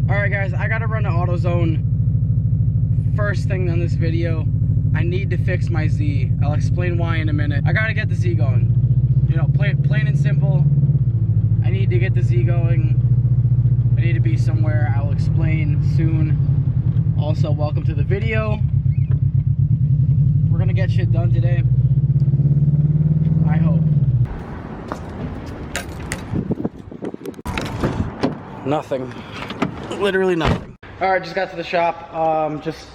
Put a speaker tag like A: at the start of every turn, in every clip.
A: Alright guys, I gotta run to AutoZone first thing on this video. I need to fix my Z. I'll explain why in a minute. I gotta get the Z going. You know, plain and simple. I need to get the Z going. I need to be somewhere. I'll explain soon. Also, welcome to the video. We're gonna get shit done today. I hope. Nothing. Literally nothing. Alright, just got to the shop. Just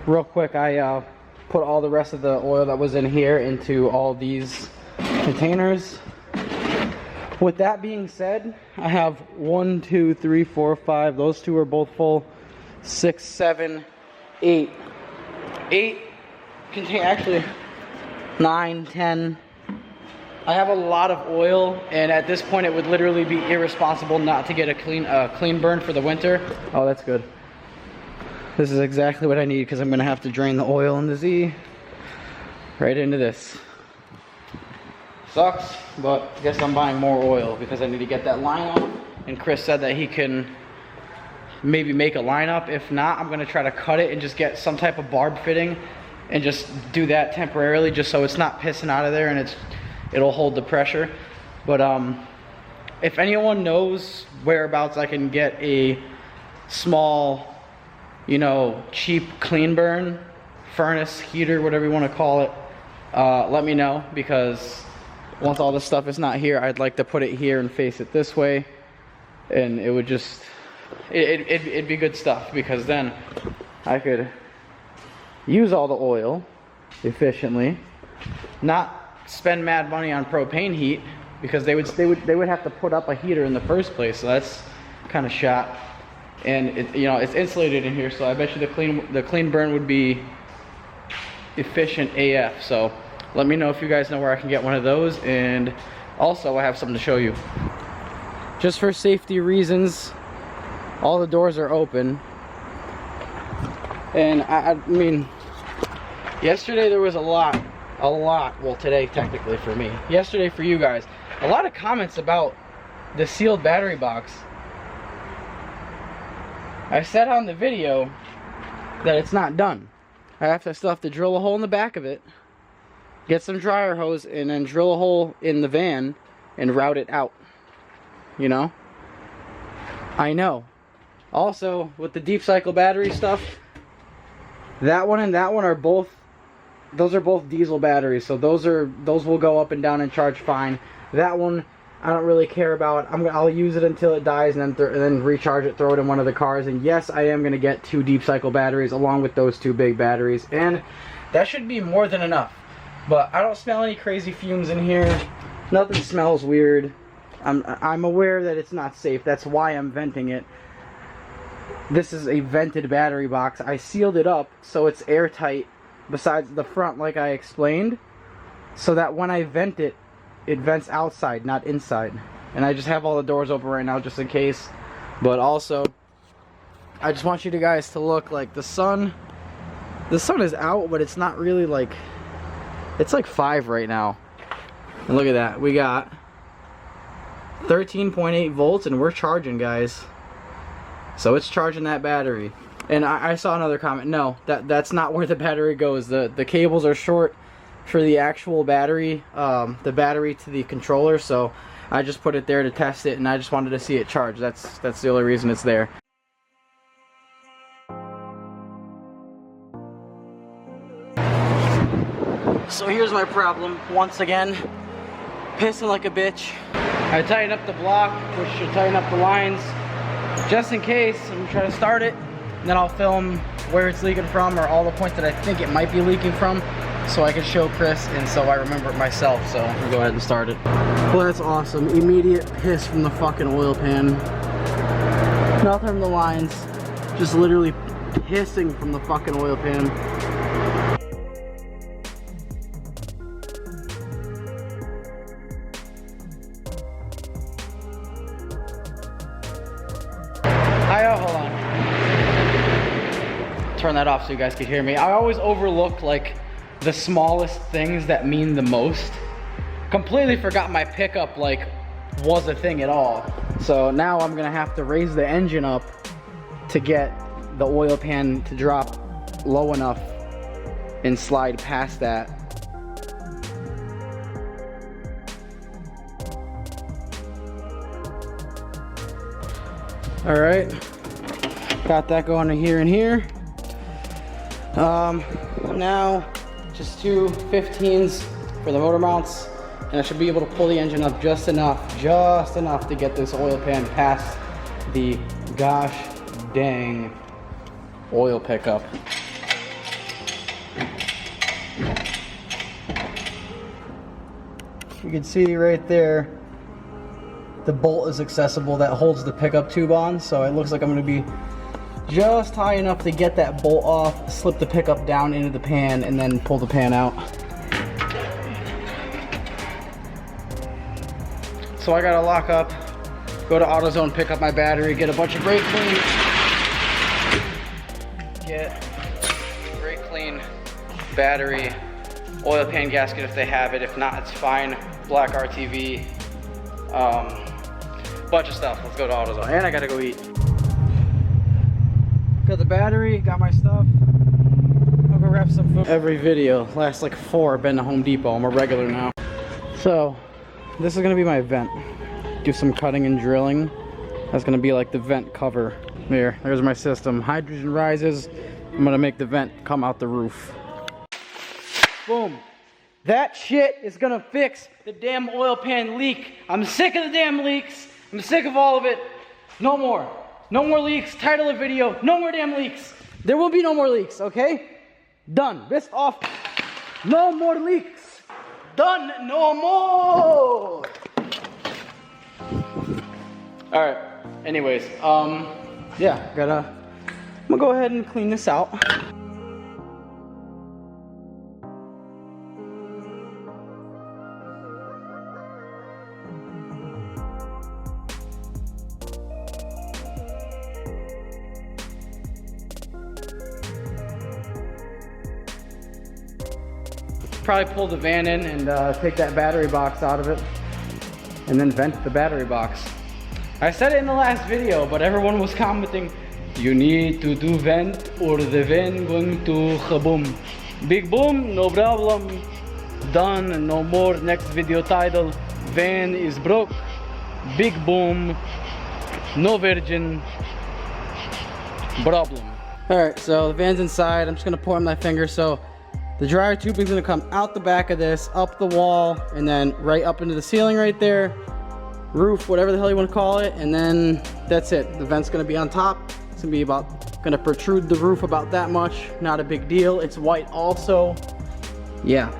A: real quick, I put all the rest of the oil that was in here into all these containers. With that being said, I have 1, 2, 3, 4, 5. Those two are both full. 6, 7, 8. 8 contain, actually 9, 10. I have a lot of oil, and at this point it would literally be irresponsible not to get a clean burn for the winter. Oh, that's good. This is exactly what I need, because I'm gonna have to drain the oil in the Z right into this. Sucks, but I guess I'm buying more oil because I need to get that line off. And Chris said that he can maybe make a line up. If not, I'm gonna try to cut it and just get some type of barb fitting and just do that temporarily, just so it's not pissing out of there and it'll hold the pressure. But if anyone knows whereabouts I can get a small, you know, cheap clean burn furnace, heater, whatever you want to call it, let me know, because once all this stuff is not here, I'd like to put it here and face it this way, and it would just it'd be good stuff, because then I could use all the oil efficiently, not spend mad money on propane heat, because they would have to put up a heater in the first place, so that's kind of shot. And you know, it's insulated in here, so I bet you the clean burn would be efficient AF. So let me know if you guys know where I can get one of those, and also I have something to show you. Just for safety reasons, all the doors are open, and I mean, yesterday there was a lot, well today technically for me, yesterday for you guys, a lot of comments about the sealed battery box. I said on the video that it's not done. I still have to drill a hole in the back of it, get some dryer hose, and then drill a hole in the van and route it out. You know? I know. Also, with the deep cycle battery stuff, that one and that one are both, those are both diesel batteries, so those will go up and down and charge fine. That one I don't really care about. I'll use it until it dies, and then recharge it, throw it in one of the cars. And yes, I am gonna get 2 deep cycle batteries along with those 2 big batteries, and that should be more than enough. But I don't smell any crazy fumes in here. Nothing smells weird. I'm aware that it's not safe. That's why I'm venting it. This is a vented battery box. I sealed it up so it's airtight besides the front, like I explained, so that when I vent it, it vents outside, not inside. And I just have all the doors open right now just in case. But also, I just want you guys to look, like the sun is out, but it's not really like, it's like 5 right now. And look at that, we got 13.8 volts and we're charging, guys. So it's charging that battery. And I saw another comment, no, that's not where the battery goes. The cables are short for the actual battery, the battery to the controller, so I just put it there to test it, and I just wanted to see it charge. That's the only reason it's there. So here's my problem, once again, pissing like a bitch. I tighten up the block, which should tighten up the lines, just in case. I'm gonna try to start it, and then I'll film where it's leaking from, or all the points that I think it might be leaking from, so I can show Chris, and so I remember it myself. So I'll go ahead and start it. Well, that's awesome. Immediate piss from the fucking oil pan. Nothing from the lines. Just literally pissing from the fucking oil pan. Hold on. Turn that off so you guys can hear me. I always overlook like the smallest things that mean the most. Completely forgot my pickup like was a thing at all. So now I'm gonna have to raise the engine up to get the oil pan to drop low enough and slide past that. All right, got that going in here and here. Now just two 15s for the motor mounts, and I should be able to pull the engine up just enough to get this oil pan past the gosh dang oil pickup. You can see right there, the bolt is accessible that holds the pickup tube on, so it looks like I'm going to be just high enough to get that bolt off, slip the pickup down into the pan, and then pull the pan out. So I gotta lock up, go to AutoZone, pick up my battery, get a bunch of brake clean, battery, oil pan gasket if they have it. If not, it's fine. Black RTV, bunch of stuff. Let's go to AutoZone, and I gotta go eat. Got the battery, got my stuff. I'll go grab some food. Every video, last like 4, I've been to Home Depot. I'm a regular now. So, this is gonna be my vent. Do some cutting and drilling. That's gonna be like the vent cover. There's my system. Hydrogen rises. I'm gonna make the vent come out the roof. Boom. That shit is gonna fix the damn oil pan leak. I'm sick of the damn leaks. I'm sick of all of it. No more. No more leaks. Title of video, no more damn leaks. There will be no more leaks, okay? Done. Wrist off. No more leaks. Done. No more. Alright. Anyways, yeah, I'm gonna go ahead and clean this out. Probably pull the van in and take that battery box out of it and then vent the battery box. I said it in the last video, but everyone was commenting, you need to do vent or the van going to kaboom. Big boom, no problem. Done, no more. Next video title, van is broke. Big boom, no virgin, problem. Alright, so the van's inside. I'm just gonna point my finger. So the dryer tubing is gonna come out the back of this, up the wall, and then right up into the ceiling right there. Roof, whatever the hell you want to call it, and then that's it. The vent's gonna be on top. It's gonna be gonna protrude the roof about that much. Not a big deal. It's white also. Yeah.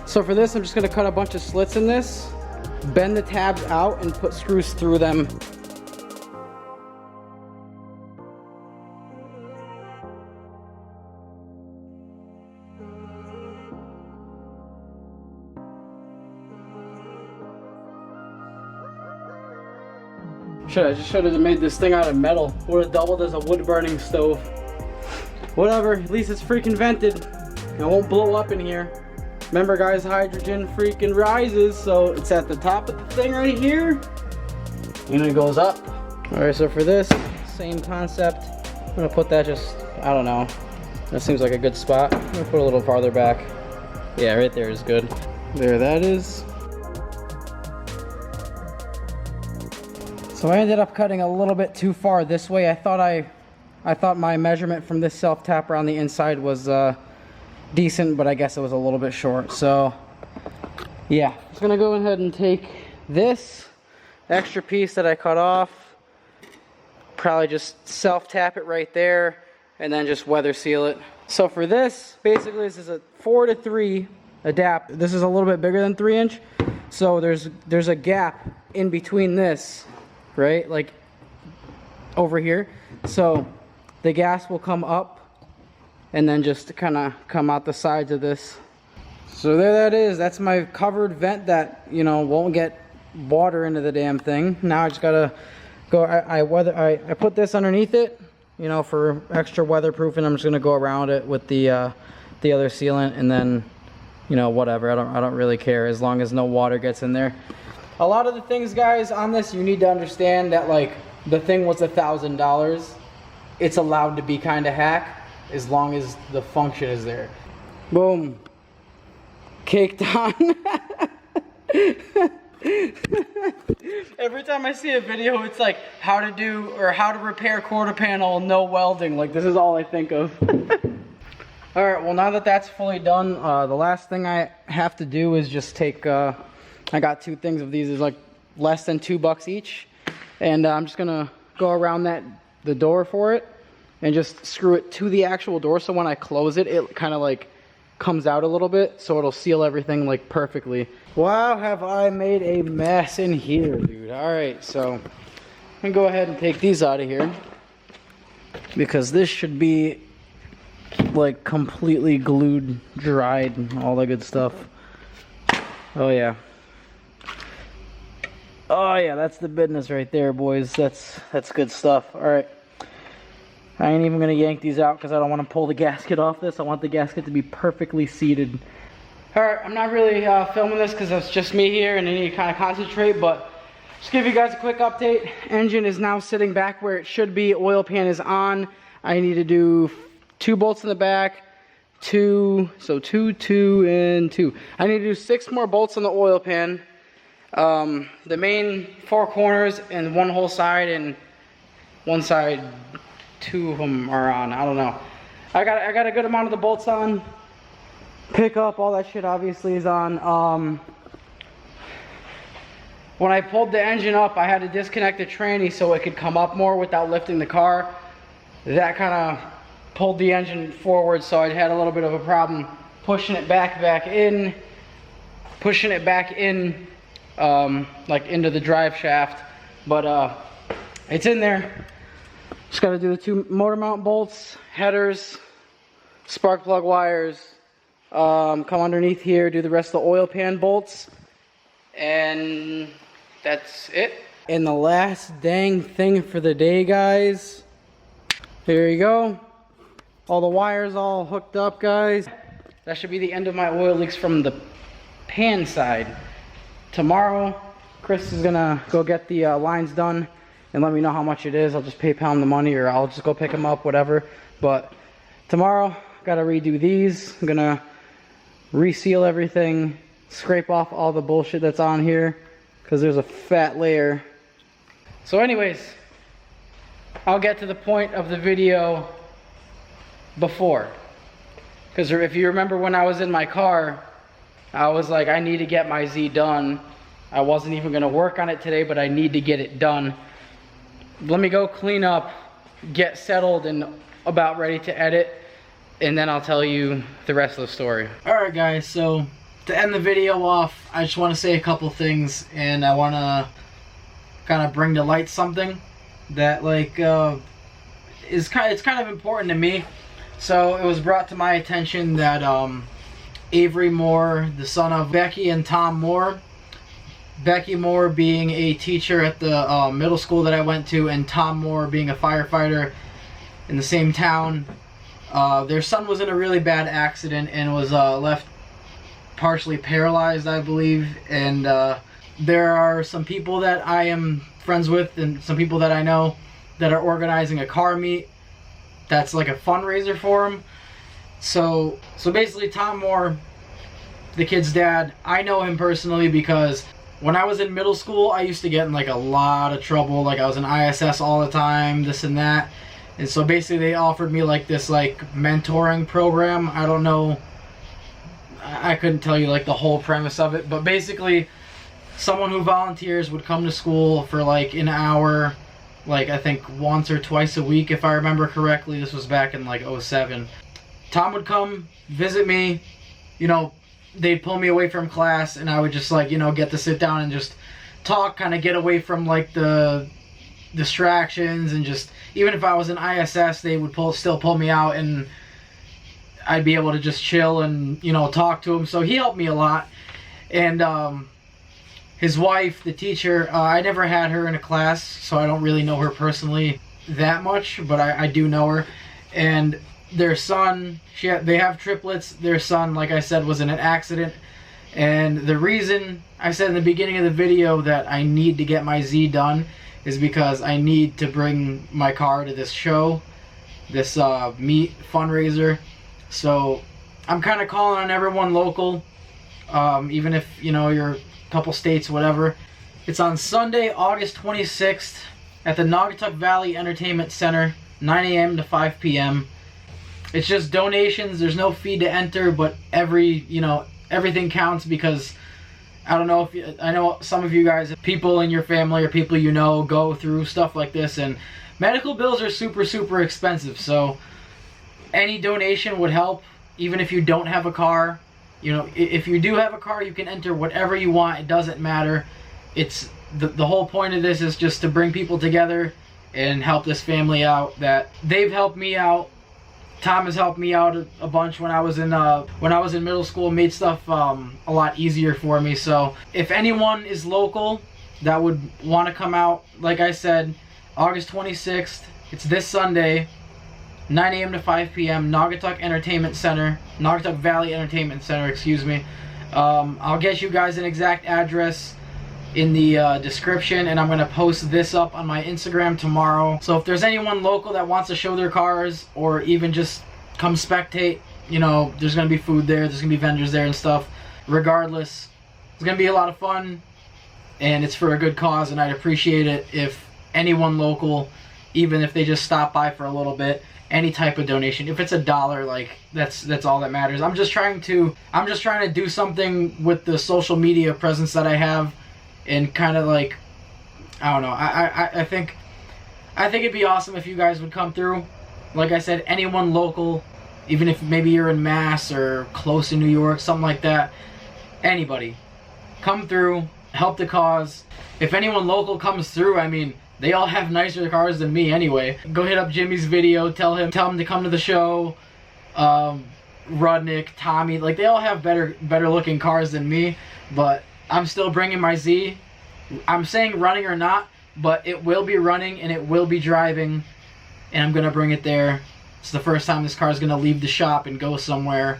A: So for this, I'm just gonna cut a bunch of slits in this, bend the tabs out, and put screws through them. I should have made this thing out of metal. Would have doubled as a wood burning stove. Whatever, at least it's freaking vented. It won't blow up in here. Remember guys, hydrogen freaking rises, so it's at the top of the thing right here, and it goes up. Alright, so for this, same concept. I'm gonna put that just, I don't know. That seems like a good spot. I'm gonna put a little farther back. Yeah, right there is good. There that is. So I ended up cutting a little bit too far this way. I thought my measurement from this self-tapper on the inside was decent, but I guess it was a little bit short. So yeah, I'm just gonna go ahead and take this extra piece that I cut off, probably just self-tap it right there, and then just weather seal it. So for this, basically this is a 4-to-3 adapt. This is a little bit bigger than 3-inch, so there's a gap in between this, right, like over here. So the gas will come up and then just kind of come out the sides of this. So there that is. That's my covered vent that, you know, won't get water into the damn thing. Now I just gotta go, I put this underneath it, you know, for extra weatherproofing. I'm just gonna go around it with the other sealant, and then, you know, whatever. I don't really care as long as no water gets in there. A lot of the things, guys, on this, you need to understand that, like, the thing was $1,000. It's allowed to be kind of hack as long as the function is there. Boom. Caked on. Every time I see a video, it's like how to do or how to repair quarter panel, no welding. Like, this is all I think of. All right, well, now that that's fully done, the last thing I have to do is just take, I got 2 things of these. It's like less than $2 each. And I'm just gonna go around the door for it and just screw it to the actual door. So when I close it, it kind of like comes out a little bit, so it'll seal everything like perfectly. Wow, have I made a mess in here, dude. All right, so I'm gonna go ahead and take these out of here because this should be like completely glued, dried, all that good stuff. Oh yeah. Oh yeah, that's the business right there, boys. That's good stuff. All right. I ain't even gonna yank these out because I don't want to pull the gasket off this. I want the gasket to be perfectly seated. Alright, I'm not really filming this because it's just me here and I need to kind of concentrate, but just give you guys a quick update. Engine is now sitting back where it should be. Oil pan is on. I need to do 2 bolts in the back, 2, so 2, 2, and 2. I need to do 6 more bolts on the oil pan. The main 4 corners and 1 whole side, and one side 2 of them are on. I don't know. I got a good amount of the bolts on. Pick up, all that shit obviously is on. When I pulled the engine up, I had to disconnect the tranny so it could come up more without lifting the car. That kind of pulled the engine forward, so I had a little bit of a problem pushing it back in, like into the drive shaft. But it's in there. Just got to do the 2 motor mount bolts, headers, spark plug wires, come underneath here, do the rest of the oil pan bolts, and that's it. And the last dang thing for the day, guys, here you go. All the wires all hooked up, guys. That should be the end of my oil leaks from the pan side. Tomorrow, Chris is gonna go get the lines done and let me know how much it is. I'll just PayPal him the money, or I'll just go pick them up, whatever. But tomorrow, gotta redo these. I'm gonna reseal everything, scrape off all the bullshit that's on here, because there's a fat layer. So anyways, I'll get to the point of the video before. Because if you remember when I was in my car, I was like, I need to get my Z done. I wasn't even gonna work on it today, but I need to get it done. Let me go clean up, get settled, and about ready to edit, and then I'll tell you the rest of the story. Alright guys, so to end the video off, I just want to say a couple things, and I want to kind of bring to light something that it's kind of important to me. So it was brought to my attention that Avery Moore, the son of Becky and Tom Moore, Becky Moore being a teacher at the middle school that I went to, and Tom Moore being a firefighter in the same town. Their son was in a really bad accident and was left partially paralyzed, I believe. And there are some people that I am friends with and some people that I know that are organizing a car meet that's like a fundraiser for him. So basically Tom Moore, the kid's dad, I know him personally because when I was in middle school, I used to get in like a lot of trouble. Like I was in ISS all the time, this and that. And so basically they offered me like this like mentoring program. I don't know, I couldn't tell you like the whole premise of it, but basically someone who volunteers would come to school for like an hour, like I think once or twice a week if I remember correctly. This was back in like 07. Tom would come visit me, you know, they'd pull me away from class and I would just like, you know, get to sit down and just talk, kind of get away from like the distractions, and just, even if I was in ISS, they would still pull me out and I'd be able to just chill and, you know, talk to him. So he helped me a lot. And his wife, the teacher, I never had her in a class, so I don't really know her personally. that much, but I do know her. And their son, they have triplets. Their son, like I said, was in an accident. And the reason I said in the beginning of the video that I need to get my Z done is because I need to bring my car to this show, this meet fundraiser. So I'm kind of calling on everyone local, even if, you know, you're a couple states, whatever. It's on Sunday, August 26th at the Naugatuck Valley Entertainment Center, 9 a.m. to 5 p.m. It's just donations. There's no fee to enter, but everything counts, because I don't know if I know some of you guys, people in your family or people you know, go through stuff like this, and medical bills are super expensive. So any donation would help, even if you don't have a car. You know, if you do have a car, you can enter whatever you want. It doesn't matter. It's the whole point of this is just to bring people together and help this family out. That they've helped me out. Tom has helped me out a bunch when I was in middle school. Made stuff a lot easier for me. So if anyone is local that would want to come out, like I said, August 26th, it's this Sunday, 9 a.m. to 5 p.m. Naugatuck Entertainment Center, Naugatuck Valley Entertainment Center, excuse me. I'll get you guys an exact address in the description, and I'm going to post this up on my Instagram tomorrow. So if there's anyone local that wants to show their cars, or even just come spectate, you know, there's going to be food there, there's going to be vendors there and stuff. Regardless, it's going to be a lot of fun, and it's for a good cause, and I'd appreciate it if anyone local, even if they just stop by for a little bit, any type of donation. If it's $1, like, that's all that matters. I'm just trying to do something with the social media presence that I have. And kind of like, I don't know, I think it'd be awesome if you guys would come through. Like I said, anyone local, even if maybe you're in Mass or close to New York, something like that, anybody, come through, help the cause. If anyone local comes through, I mean, they all have nicer cars than me anyway. Go hit up Jimmy's video, tell him to come to the show. Rudnick, Tommy, like, they all have better looking cars than me, but I'm still bringing my Z. I'm saying running or not, but it will be running and it will be driving, and I'm going to bring it there. It's the first time this car is going to leave the shop and go somewhere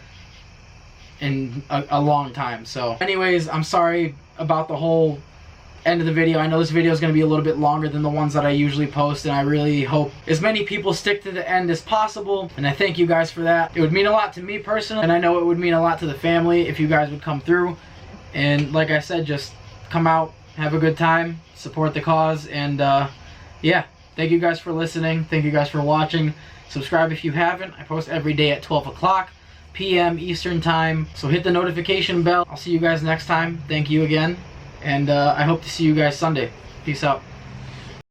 A: in a long time. So anyways, I'm sorry about the whole end of the video. I know this video is going to be a little bit longer than the ones that I usually post, and I really hope as many people stick to the end as possible, and I thank you guys for that. It would mean a lot to me personally, and I know it would mean a lot to the family if you guys would come through. And like I said, just come out, have a good time, support the cause, and yeah, thank you guys for listening. Thank you guys for watching. Subscribe if you haven't. I post every day at 12 o'clock p.m. Eastern Time, so hit the notification bell. I'll see you guys next time. Thank you again, and I hope to see you guys Sunday. Peace out.